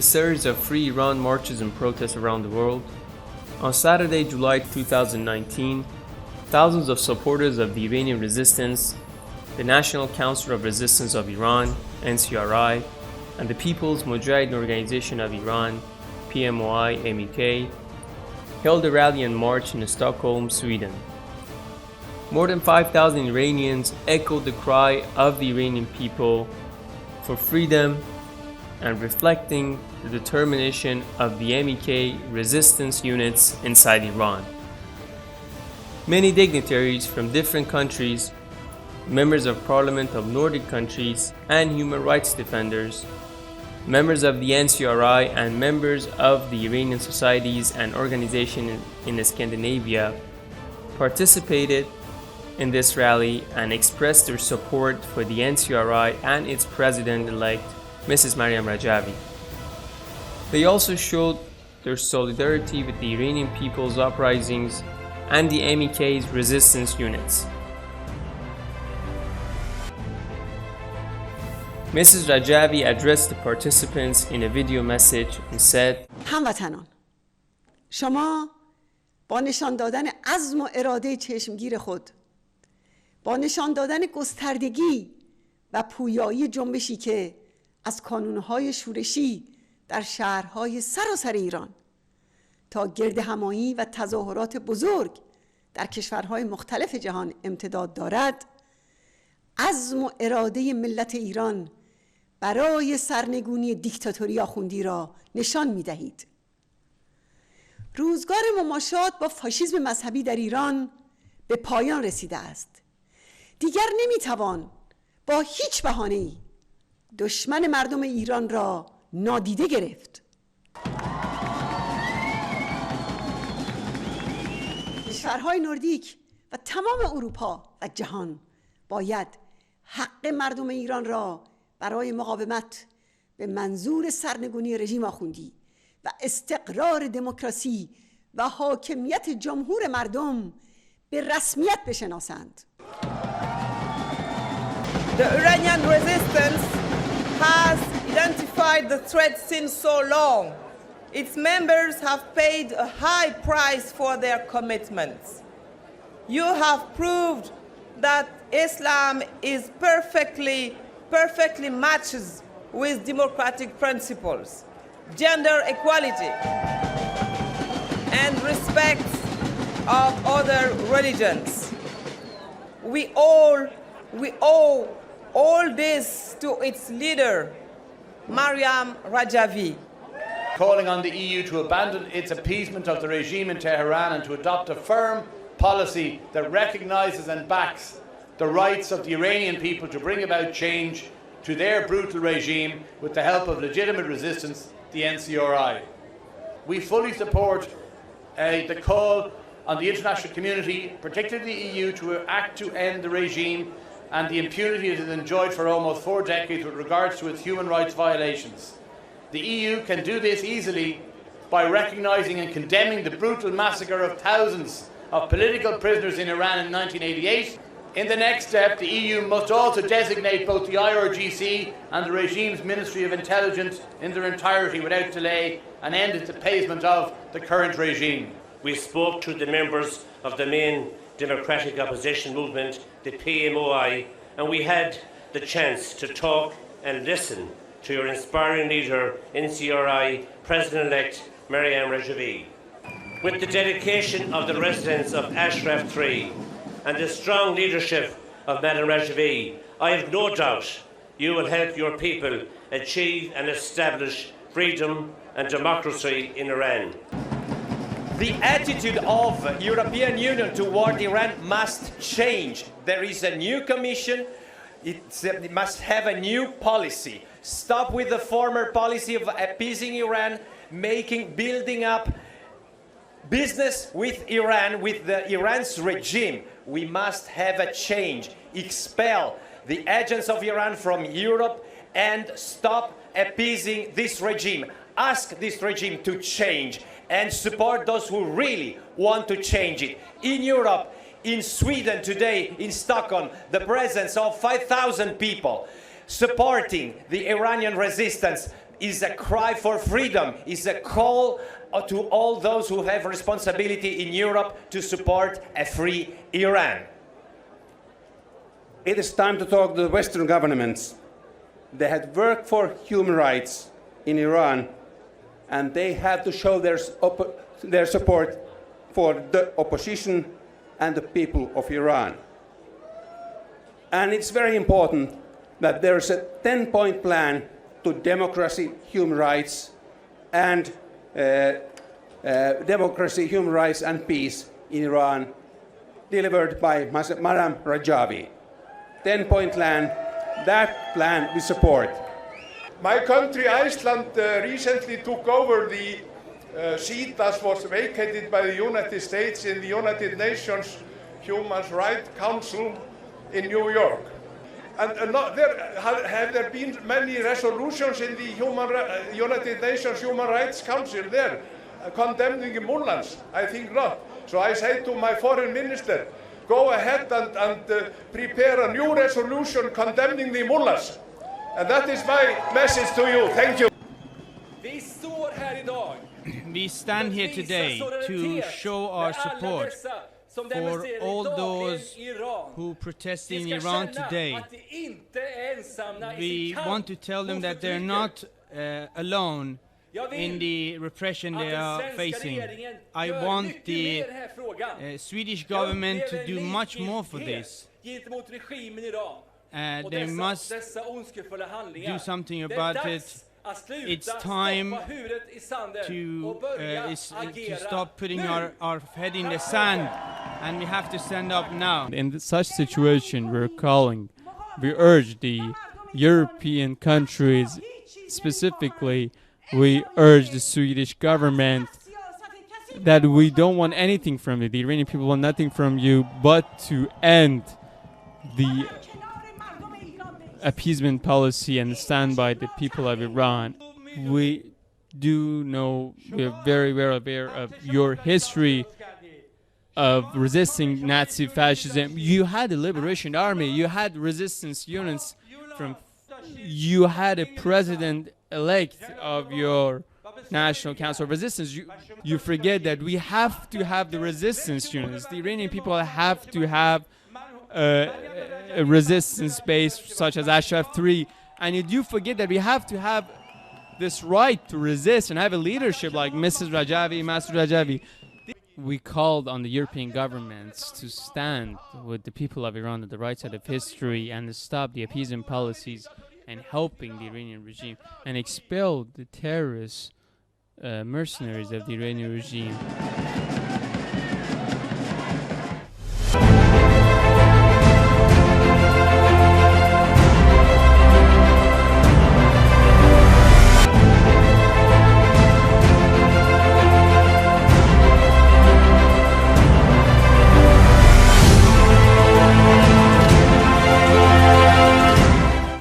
the series of Free Iran marches and protests around the world, on Saturday, July 2019, thousands of supporters of the Iranian resistance, the National Council of Resistance of Iran, NCRI, and the People's Mujahedin Organization of Iran, PMOI, MEK, held a rally and march in Stockholm, Sweden. More than 5,000 Iranians echoed the cry of the Iranian people for freedom and reflecting the determination of the MEK resistance units inside Iran. Many dignitaries from different countries, members of parliament of Nordic countries and human rights defenders, members of the NCRI and members of the Iranian societies and organizations in Scandinavia participated in this rally and expressed their support for the NCRI and its president-elect, Mrs. Maryam Rajavi. They also showed their solidarity with the Iranian people's uprisings and the MEK's resistance units. Mrs. Rajavi addressed the participants in a video message and said, هموطنان، شما با نشان دادن عزم و اراده چشمگیر خود، با نشان دادن گستردگی و پویایی جنبشی که از کانونهای شورشی در شهرهای سراسر ایران تا گرد همایی و تظاهرات بزرگ در کشورهای مختلف جهان امتداد دارد، عزم و اراده ملت ایران برای سرنگونی دیکتاتوری آخوندی را نشان می‌دهید. روزگار مماشات با فاشیسم مذهبی در ایران به پایان رسیده است. دیگر نمی‌توان با هیچ بهانه‌ای دشمن مردم ایران را نادیده گرفت. کشورهای نوردیک و تمام اروپا و جهان باید حق مردم ایران را برای مقاومت به منظور سرنگونی رژیم آخوندی و استقرار دموکراسی و حاکمیت جمهور مردم به رسمیت بشناسند. The Iranian resistance has identified the threat since so long. Its members have paid a high price for their commitments. You have proved that Islam is perfectly matches with democratic principles, gender equality, and respect of other religions. We owe all this to its leader, Maryam Rajavi. Calling on the EU to abandon its appeasement of the regime in Tehran and to adopt a firm policy that recognizes and backs the rights of the Iranian people to bring about change to their brutal regime with the help of legitimate resistance, the NCRI. We fully support the call on the international community, particularly the EU, to act to end the regime and the impunity it has enjoyed for almost 4 decades with regards to its human rights violations. The EU can do this easily by recognizing and condemning the brutal massacre of thousands of political prisoners in Iran in 1988. In the next step, the EU must also designate both the IRGC and the regime's Ministry of Intelligence in their entirety without delay and end its appeasement of the current regime. We spoke to the members of the main democratic opposition movement, the PMOI, and we had the chance to talk and listen to your inspiring leader, NCRI President-elect Maryam Rajavi. With the dedication of the residents of Ashraf 3 and the strong leadership of Madam Rajavi, I have no doubt you will help your people achieve and establish freedom and democracy in Iran. The attitude of the European Union toward Iran must change. There is a new commission. It must have a new policy. Stop with the former policy of appeasing Iran, building up business with Iran, with Iran's regime. We must have a change. Expel the agents of Iran from Europe and stop appeasing this regime. Ask this regime to change and support those who really want to change it. In Europe, in Sweden today, in Stockholm, the presence of 5,000 people supporting the Iranian resistance is a cry for freedom, is a call to all those who have responsibility in Europe to support a free Iran. It is time to talk to the Western governments. They had worked for human rights in Iran, and they have to show their support for the opposition and the people of Iran. And it's very important that there's a 10-point plan to democracy, human rights, and peace in Iran, delivered by Madam Rajavi. 10-point plan. That plan we support. My country, Iceland, recently took over the seat that was vacated by the United States in the United Nations Human Rights Council in New York. And have there been many resolutions in the United Nations Human Rights Council there condemning the mullahs? I think not. So I say to my foreign minister, go ahead and prepare a new resolution condemning the mullahs. And that is my message to you. Thank you. We stand here today to show our support for all those who protest in Iran today. We want to tell them that they're not alone in the repression they are facing. I want the Swedish government to do much more for this. They must do something about it. It's time to stop putting our head in the sand, and we have to stand up now. In such situation, we urge the European countries, specifically, we urge the Swedish government that we don't want anything from you. The Iranian people want nothing from you but to end the appeasement policy and stand by the people of Iran. We do know, we're very well aware of your history of resisting Nazi fascism. You had a liberation army, you had resistance units, you had a president-elect of your National Council of Resistance. You forget that we have to have the resistance units. The Iranian people have to have a resistance base such as Ashraf 3, and you do forget that we have to have this right to resist and have a leadership like Mrs. Rajavi, Master Rajavi. We called on the European governments to stand with the people of Iran at the right side of history and to stop the appeasement policies and helping the Iranian regime and expel the terrorist mercenaries of the Iranian regime.